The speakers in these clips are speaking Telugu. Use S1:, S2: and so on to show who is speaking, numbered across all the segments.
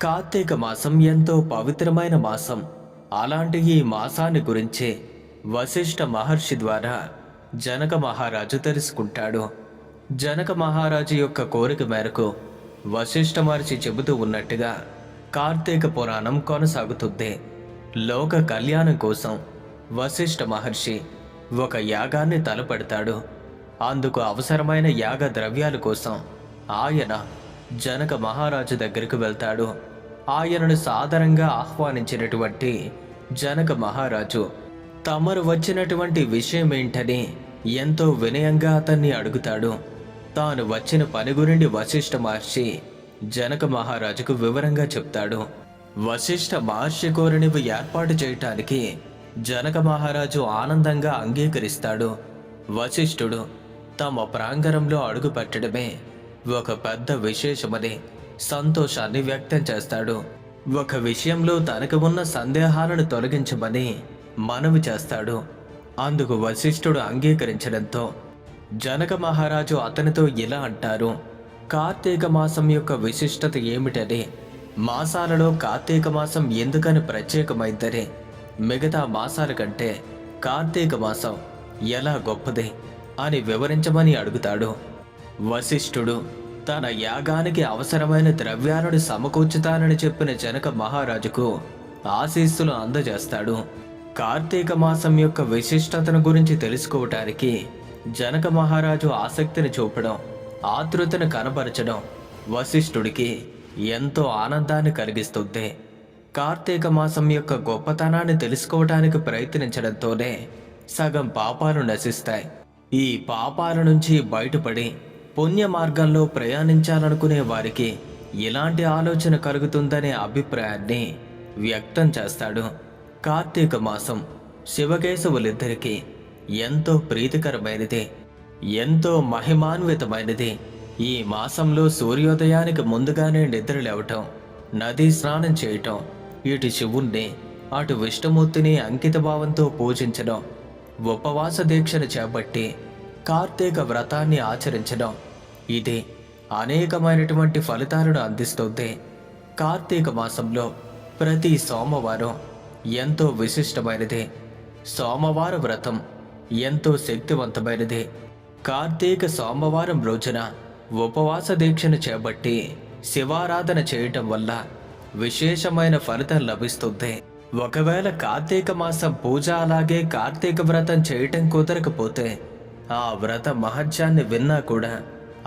S1: కార్తీక మాసం ఎంతో పవిత్రమైన మాసం. అలాంటి ఈ మాసాన్ని గురించి వశిష్ఠ మహర్షి ద్వారా జనక మహారాజు తెలుసుకుంటాడు. జనక మహారాజు యొక్క కోరిక మేరకు వశిష్ఠ మహర్షి చెబుతూ ఉన్నట్టుగా కార్తీక పురాణం కొనసాగుతుంది. లోక కళ్యాణం కోసం వశిష్ఠ మహర్షి ఒక యాగాన్ని తలపెడతాడు. అందుకు అవసరమైన యాగ ద్రవ్యాల కోసం ఆయన జనక మహారాజు దగ్గరికి వెళ్తాడు. ఆయనను సాదరంగా ఆహ్వానించినటువంటి జనక మహారాజు తమరు వచ్చినటువంటి విషయమేంటని ఎంతో వినయంగా అతన్ని అడుగుతాడు. తాను వచ్చిన పని గురించి వశిష్ఠ మహర్షి జనక మహారాజుకు వివరంగా చెప్తాడు. వశిష్ఠ మహర్షి కోరినవి ఏర్పాటు చేయటానికి జనక మహారాజు ఆనందంగా అంగీకరిస్తాడు. వశిష్ఠుడు తమ ప్రాంగణంలో అడుగు పెట్టడమే ఒక పెద్ద విశేషమని సంతోషాన్ని వ్యక్తం చేస్తాడు. ఒక విషయంలో తనకు ఉన్న సందేహాలను తొలగించమని మనవి చేస్తాడు. అందుకు వశిష్ఠుడు అంగీకరించడంతో జనక మహారాజు అతనితో ఇలా అంటారు. కార్తీక మాసం యొక్క విశిష్టత ఏమిటని, మాసాలలో కార్తీక మాసం ఎందుకని ప్రత్యేకమైందని, మిగతా మాసాల కంటే కార్తీక మాసం ఎలా గొప్పది అని వివరించమని అడుగుతాడు. వశిష్ఠుడు తన యాగానికి అవసరమైన ద్రవ్యాలను సమకూర్చుతానని చెప్పిన జనక మహారాజుకు ఆశీస్సులు అందజేస్తాడు. కార్తీక మాసం యొక్క విశిష్టతను గురించి తెలుసుకోవటానికి జనక మహారాజు ఆసక్తిని చూపడం, ఆతృతను కనబరచడం వశిష్ఠుడికి ఎంతో ఆనందాన్ని కలిగిస్తుంది. కార్తీక మాసం యొక్క గొప్పతనాన్ని తెలుసుకోవటానికి ప్రయత్నించడంతోనే సగం పాపాలు నశిస్తాయి. ఈ పాపాల నుంచి బయటపడి పుణ్య మార్గంలో ప్రయాణించాలనుకునే వారికి ఇలాంటి ఆలోచన కలుగుతుందనే అభిప్రాయాన్ని వ్యక్తం చేస్తాడు. కార్తీక మాసం శివకేశవులిద్దరికీ ఎంతో ప్రీతికరమైనది, ఎంతో మహిమాన్వితమైనది. ఈ మాసంలో సూర్యోదయానికి ముందుగానే నిద్రలేవటం, నదీ స్నానం చేయటం, ఇటు శివుణ్ణి అటు విష్ణుమూర్తిని అంకితభావంతో పూజించడం, ఉపవాస దీక్షను చేపట్టి కార్తీక వ్రతాన్ని ఆచరించడం, ఇది అనేకమైనటువంటి ఫలితాలను అందిస్తుంది. కార్తీక మాసంలో ప్రతి సోమవారం ఎంతో విశిష్టమైనది. సోమవార వ్రతం ఎంతో శక్తివంతమైనది. కార్తీక సోమవారం రోజున ఉపవాస దీక్షను చేపట్టి శివారాధన చేయటం వల్ల విశేషమైన ఫలితం లభిస్తుంది. ఒకవేళ కార్తీక మాసం పూజ అలాగే కార్తీక వ్రతం చేయటం కుదరకపోతే ఆ వ్రత మహత్యాన్ని విన్నా కూడా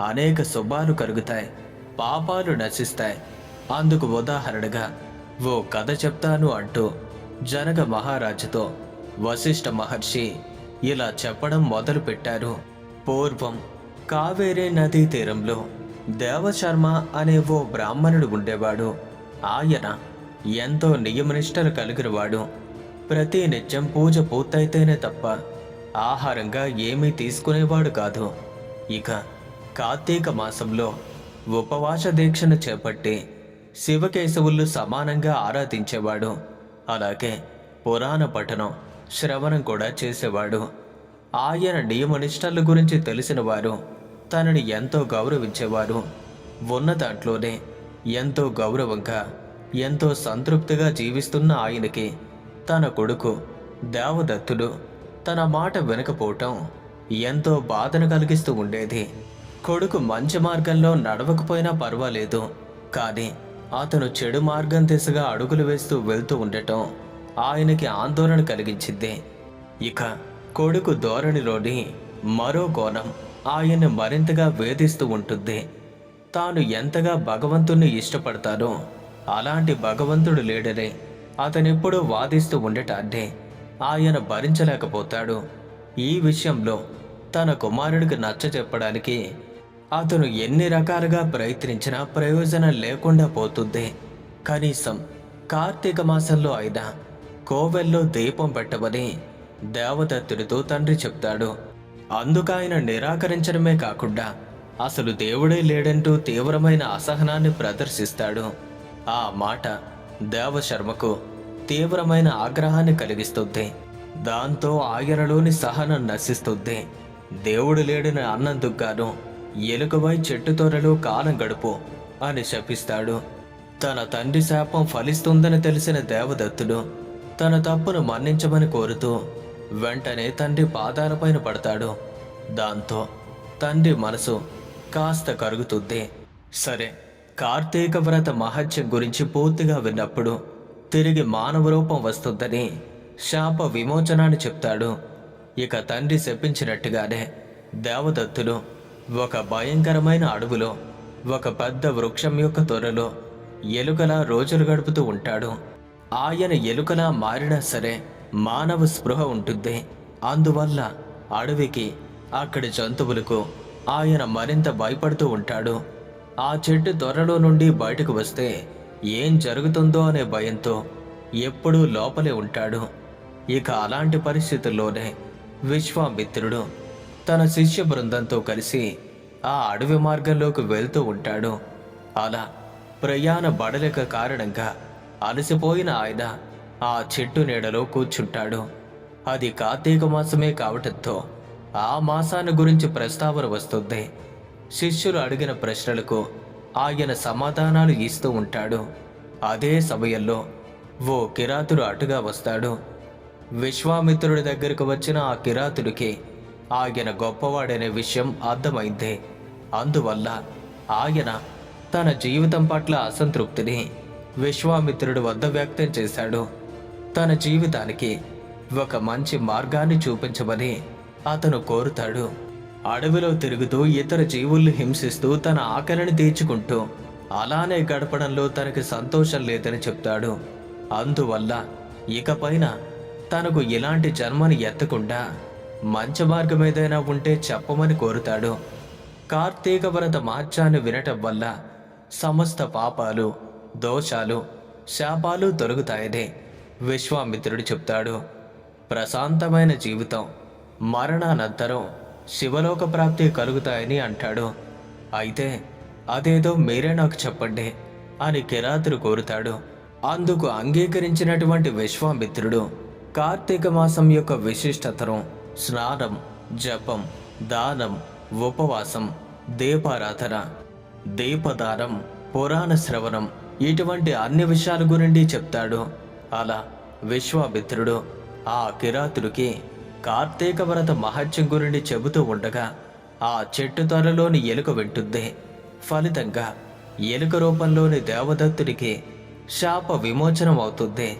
S1: అనేక శుభాలు కలుగుతాయి, పాపాలు నశిస్తాయి. అందుకు ఉదాహరణగా ఓ కథ చెప్తాను అంటూ జనక మహారాజుతో వశిష్ఠ మహర్షి ఇలా చెప్పడం మొదలుపెట్టారు. పూర్వం కావేరీ నదీ తీరంలో దేవశర్మ అనే ఓ బ్రాహ్మణుడు ఉండేవాడు. ఆయన ఎంతో నియమనిష్టలు కలిగినవాడు. ప్రతి నిత్యం పూజ పూర్తయితేనే తప్ప ఆహారంగా ఏమీ తీసుకునేవాడు కాదు. ఇక కార్తీక మాసంలో ఉపవాస దీక్షను చేపట్టి శివకేశవులు సమానంగా ఆరాధించేవాడు. అలాగే పురాణ పఠనం, శ్రవణం కూడా చేసేవాడు. ఆయన నియమనిష్టల గురించి తెలిసిన వారు తనని ఎంతో గౌరవించేవారు. ఉన్న దాంట్లోనే ఎంతో గౌరవంగా, ఎంతో సంతృప్తిగా జీవిస్తున్న ఆయనకి తన కొడుకు దేవదత్తుడు తన మాట వినకపోవటం ఎంతో బాధను కలిగిస్తూ ఉండేది. కొడుకు మంచి మార్గంలో నడవకపోయినా పర్వాలేదు, కానీ అతను చెడు మార్గం దిశగా అడుగులు వేస్తూ వెళ్తూ ఉండటం ఆయనకి ఆందోళన కలిగించింది. ఇక కొడుకు ధోరణిలోని మరో కోణం ఆయన్ని మరింతగా వేధిస్తూ ఉంటుంది. తాను ఎంతగా భగవంతుణ్ణి ఇష్టపడతానో అలాంటి భగవంతుడు లేడని అతనెప్పుడూ వాదిస్తూ ఉండటాన్ని ఆయన భరించలేకపోతాడు. ఈ విషయంలో తన కుమారుడికి నచ్చచెప్పడానికి అతను ఎన్ని రకాలుగా ప్రయత్నించినా ప్రయోజనం లేకుండా పోతుంది. కనీసం కార్తీక మాసంలో అయినా కోవెల్లో దీపం పెట్టమని దేవదత్తుడితో తండ్రి చెప్తాడు. అందుకైన నిరాకరించడమే కాకుండా అసలు దేవుడే లేడంటూ తీవ్రమైన అసహనాన్ని ప్రదర్శిస్తాడు. ఆ మాట దేవశర్మకు తీవ్రమైన ఆగ్రహాన్ని కలిగిస్తుంది. దాంతో ఆయనలోని సహనం నశిస్తుంది. దేవుడు లేడని అన్నందుకు గాను ఎలుకవై చెట్టు తొరలో కాలం గడుపు అని శపిస్తాడు. తన తండ్రి శాపం ఫలిస్తుందని తెలిసిన దేవదత్తుడు తన తప్పును మన్నించమని కోరుతూ వెంటనే తండ్రి పాదాలపైన పడతాడు. దాంతో తండ్రి మనసు కాస్త కరుగుతుంది. సరే, కార్తీక వ్రత మహత్యం గురించి పూర్తిగా విన్నప్పుడు తిరిగి మానవ రూపం వస్తుందని శాప విమోచనాన్ని చెప్తాడు. ఇక తండ్రి శపించినట్టుగానే దేవదత్తుడు ఒక భయంకరమైన అడవిలో ఒక పెద్ద వృక్షం యొక్క తొర్రలో ఎలుకలా రోజులు గడుపుతూ ఉంటాడు. ఆయన ఎలుకలా మారినా సరే మానవ స్పృహ ఉంటుంది. అందువల్ల అడవికి, అక్కడి జంతువులకు ఆయన మరింత భయపడుతూ ఉంటాడు. ఆ చెట్టు త్వరలో నుండి బయటకు వస్తే ఏం జరుగుతుందో అనే భయంతో ఎప్పుడూ లోపలే ఉంటాడు. ఇక అలాంటి పరిస్థితుల్లోనే విశ్వామిత్రుడు తన శిష్య బృందంతో కలిసి ఆ అడవి మార్గంలోకి వెళ్తూ ఉంటాడు. అలా ప్రయాణ బడలిక కారణంగా అలసిపోయిన ఆయన ఆ చెట్టు నీడలో కూర్చుంటాడు. అది కార్తీక మాసమే కావటంతో ఆ మాసాన్ని గురించి ప్రస్తావన వస్తుంది. శిష్యులు అడిగిన ప్రశ్నలకు ఆయన సమాధానాలు ఇస్తూ ఉంటాడు. అదే సమయంలో ఓ కిరాతుడు అటుగా వస్తాడు. విశ్వామిత్రుడి దగ్గరకు వచ్చిన ఆ కిరాతుడికి ఆయన గొప్పవాడనే విషయం అర్థమైంది. అందువల్ల ఆయన తన జీవితం పట్ల అసంతృప్తిని విశ్వామిత్రుడి వద్ద వ్యక్తం చేశాడు. తన జీవితానికి ఒక మంచి మార్గాన్ని చూపించమని అతను కోరుతాడు. అడవిలో తిరుగుతూ ఇతర జీవుల్ని హింసిస్తూ తన ఆకలిని తీర్చుకుంటూ అలానే గడపడంలో తనకి సంతోషం లేదని చెప్తాడు. అందువల్ల ఇకపైన తనకు ఇలాంటి జన్మని ఎత్తకుండా మంచి మార్గం ఏదైనా ఉంటే చెప్పమని కోరుతాడు. కార్తీక వ్రత మహత్యాన్ని వినటం వల్ల సమస్త పాపాలు, దోషాలు, శాపాలు తొలగుతాయని విశ్వామిత్రుడు చెప్తాడు. ప్రశాంతమైన జీవితం, మరణానంతరం శివలోక ప్రాప్తి కలుగుతాయని అంటాడు. అయితే అదేదో మీరే నాకు చెప్పండి అని కిరాతుడు కోరుతాడు. అందుకు అంగీకరించినటువంటి విశ్వామిత్రుడు కార్తీక మాసం యొక్క విశిష్టతను, స్నానం, జపం, దానం, ఉపవాసం, దీపారాధన, దీపదానం, పురాణ శ్రవణం ఇటువంటి అన్ని విషయాల గురించి చెప్తాడు. అలా విశ్వామిత్రుడు ఆ కిరాతుడికి కార్తీక వ్రత మహత్యం గురించి చెబుతూ ఉండగా ఆ చెట్టు త్వరలోని ఎలుక వింటుంది. ఫలితంగా ఎలుక రూపంలోని దేవదత్తుడికి శాప విమోచనం అవుతుంది.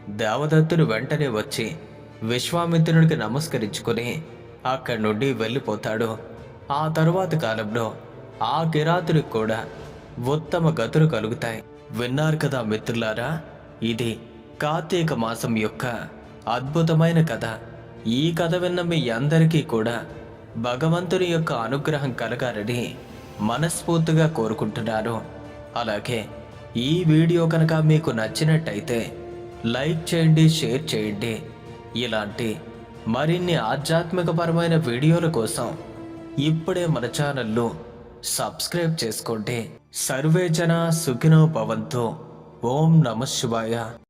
S1: దేవదత్తుడు వెంటనే వచ్చి విశ్వామిత్రుడికి నమస్కరించుకుని అక్కడి నుండి వెళ్ళిపోతాడు. ఆ తరువాత కాలంలో ఆ కిరాతుడికి కూడా ఉత్తమ గతులు కలుగుతాయి. విన్నారు కదా మిత్రులారా, ఇది కార్తీక మాసం యొక్క అద్భుతమైన కథ. ఈ కథ విన్న మీ అందరికీ కూడా భగవంతుని యొక్క అనుగ్రహం కలగాలని మనస్ఫూర్తిగా కోరుకుంటున్నాను. అలాగే ఈ వీడియో కనుక మీకు నచ్చినట్టయితే లైక్ చేయండి, షేర్ చేయండి. ఇలాంటి మరిన్ని ఆధ్యాత్మికపరమైన వీడియోల కోసం ఇప్పుడే మన ఛానల్ను సబ్స్క్రైబ్ చేసుకోండి. సర్వే జన సుఖినో భవంతు. ఓం నమః శివాయ.